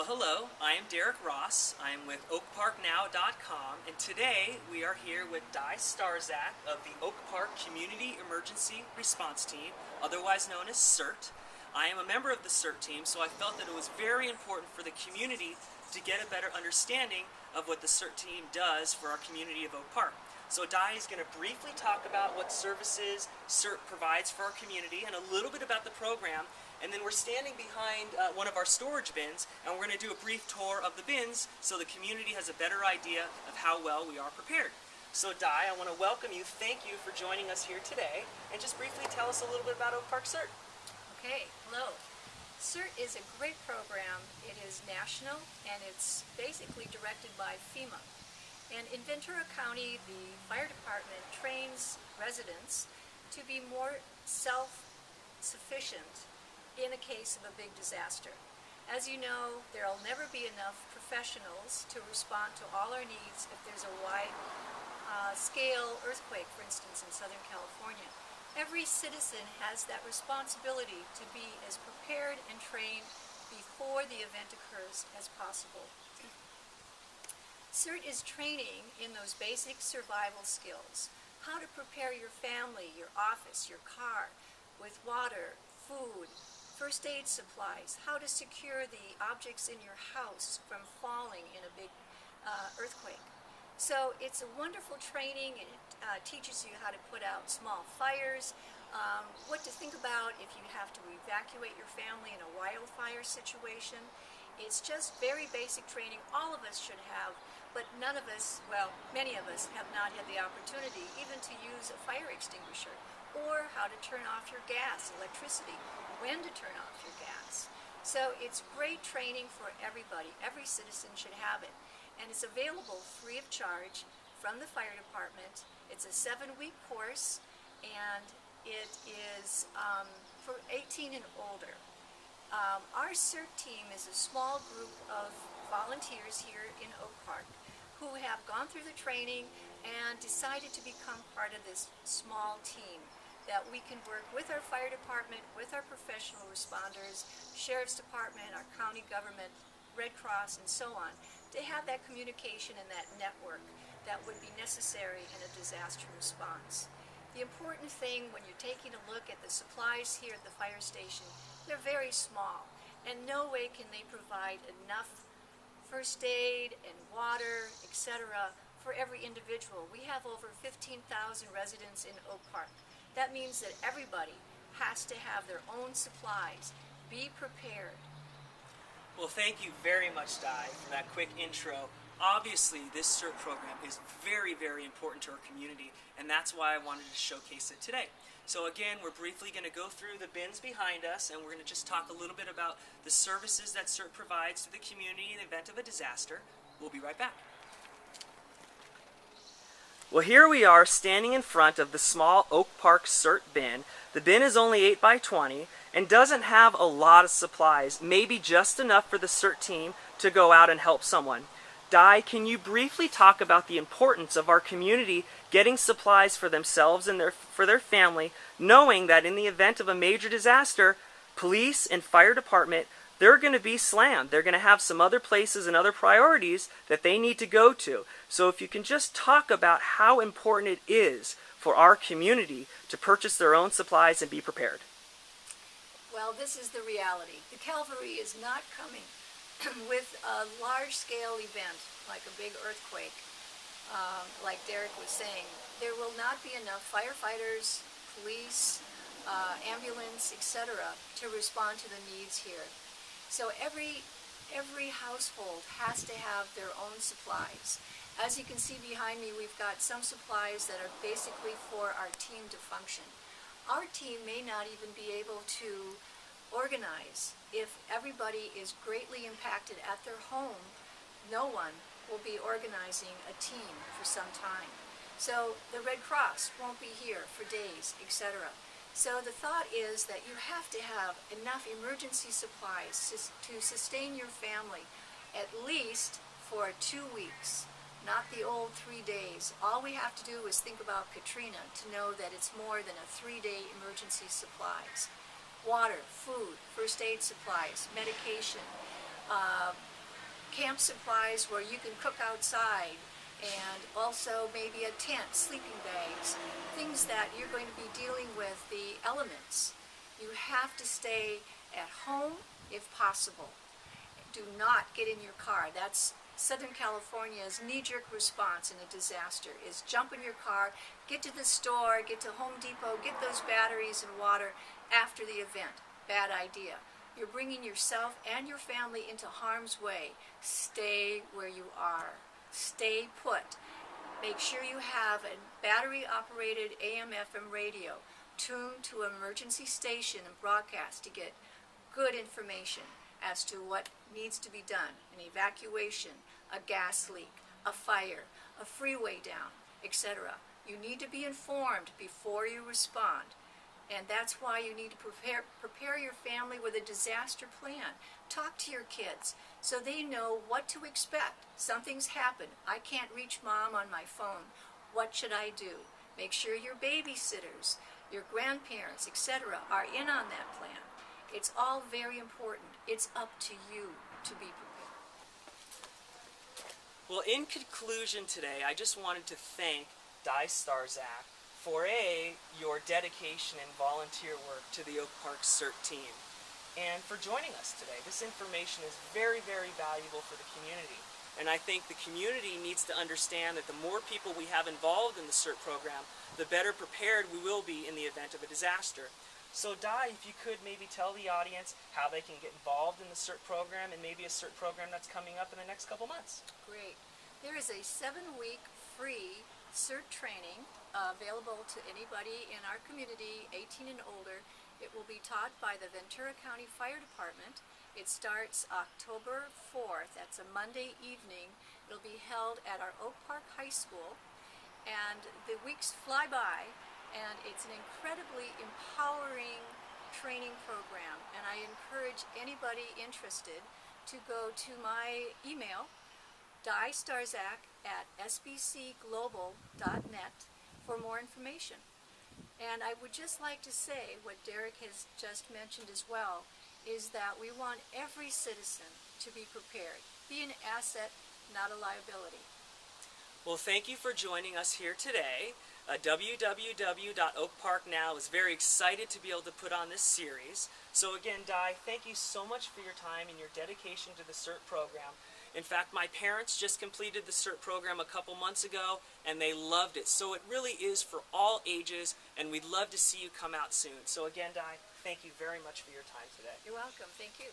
Well, hello, I am Derek Ross. I am with OakParkNow.com, and today we are here with Starzak of the Oak Park Community Emergency Response Team, otherwise known as CERT. I am a member of the CERT team, so I felt that it was very important for the community to get a better understanding of what the CERT team does for our community of Oak Park. So Di is going to briefly talk about what services CERT provides for our community and a little bit about the program. And then we're standing behind one of our storage bins, and we're going to do a brief tour of the bins so the community has a better idea of how well we are prepared. So Di, I want to welcome you. Thank you for joining us here today. And just briefly tell us a little bit about Oak Park CERT. Okay, hello. CERT is a great program. It is national, and it's basically directed by FEMA. And in Ventura County, the fire department trains residents to be more self-sufficient in a case of a big disaster. As you know, there will never be enough professionals to respond to all our needs if there's a wide-scale earthquake, for instance, in Southern California. Every citizen has that responsibility to be as prepared and trained before the event occurs as possible. CERT is training in those basic survival skills, how to prepare your family, your office, your car with water, food, first aid supplies, how to secure the objects in your house from falling in a big earthquake. So it's a wonderful training. It teaches you how to put out small fires, what to think about if you have to evacuate your family in a wildfire situation. It's just very basic training all of us should have, but none of us, well, many of us have not had the opportunity even to use a fire extinguisher, or how to turn off your gas, electricity, when to turn off your gas. So it's great training for everybody. Every citizen should have it. And it's available free of charge from the fire department. It's a 7-week course, and it is for 18 and older. Our CERT team is a small group of volunteers here in Oak Park who have gone through the training and decided to become part of this small team, that we can work with our fire department, with our professional responders, sheriff's department, our county government, Red Cross, and so on, to have that communication and that network that would be necessary in a disaster response. The important thing when you're taking a look at the supplies here at the fire station, they're very small, and no way can they provide enough first aid and water, etc., for every individual. We have over 15,000 residents in Oak Park. That means that everybody has to have their own supplies. Be prepared. Well, thank you very much, Di, for that quick intro. Obviously, this CERT program is very, very important to our community, and that's why I wanted to showcase it today. So again, we're briefly going to go through the bins behind us, and we're going to just talk a little bit about the services that CERT provides to the community in the event of a disaster. We'll be right back. Well, here we are standing in front of the small Oak Park CERT bin. The bin is only 8 by 20 and doesn't have a lot of supplies, maybe just enough for the CERT team to go out and help someone. Di, can you briefly talk about the importance of our community getting supplies for themselves and for their family, knowing that in the event of a major disaster, police and fire department, they're going to be slammed. They're going to have some other places and other priorities that they need to go to. So if you can just talk about how important it is for our community to purchase their own supplies and be prepared. Well, this is the reality. The cavalry is not coming with a large-scale event like a big earthquake, like Derek was saying. There will not be enough firefighters, police, ambulance, etc. to respond to the needs here. So every household has to have their own supplies. As you can see behind me, we've got some supplies that are basically for our team to function. Our team may not even be able to organize. If everybody is greatly impacted at their home, no one will be organizing a team for some time. So the Red Cross won't be here for days, etc. So the thought is that you have to have enough emergency supplies to sustain your family at least for 2 weeks, not the old 3 days. All we have to do is think about Katrina to know that it's more than a 3-day emergency supplies. Water, food, first aid supplies, medication, camp supplies where you can cook outside, and also maybe a tent, sleeping bags, things that you're going to be dealing with the elements. You have to stay at home if possible. Do not get in your car. That's Southern California's knee-jerk response in a disaster, is jump in your car, get to the store, get to Home Depot, get those batteries and water after the event. Bad idea. You're bringing yourself and your family into harm's way. Stay where you are. Stay put. Make sure you have a battery-operated AM/FM radio tuned to an emergency station and broadcast to get good information as to what needs to be done: an evacuation, a gas leak, a fire, a freeway down, etc. You need to be informed before you respond. And that's why you need to prepare your family with a disaster plan. Talk to your kids so they know what to expect. Something's happened. I can't reach mom on my phone. What should I do? Make sure your babysitters, your grandparents, etc. are in on that plan. It's all very important. It's up to you to be prepared. Well, in conclusion today, I just wanted to thank Di Starzak for your dedication and volunteer work to the Oak Park CERT team, and for joining us today. This information is very, very valuable for the community, and I think the community needs to understand that the more people we have involved in the CERT program, the better prepared we will be in the event of a disaster. So Di, if you could maybe tell the audience how they can get involved in the CERT program, and maybe a CERT program that's coming up in the next couple months. Great. There is a 7-week free CERT training available to anybody in our community, 18 and older. It will be taught by the Ventura County Fire Department. It starts October 4th. That's a Monday evening. It'll be held at our Oak Park High School. And the weeks fly by, and it's an incredibly empowering training program. And I encourage anybody interested to go to my email, distarzak@sbcglobal.net, for more information. And I would just like to say what Derek has just mentioned as well, is that we want every citizen to be prepared. Be an asset, not a liability. Well, thank you for joining us here today. www.OakParkNow is very excited to be able to put on this series. So again, Di, thank you so much for your time and your dedication to the CERT program. In fact, my parents just completed the CERT program a couple months ago, and they loved it. So it really is for all ages, and we'd love to see you come out soon. So again, Di, thank you very much for your time today. You're welcome. Thank you.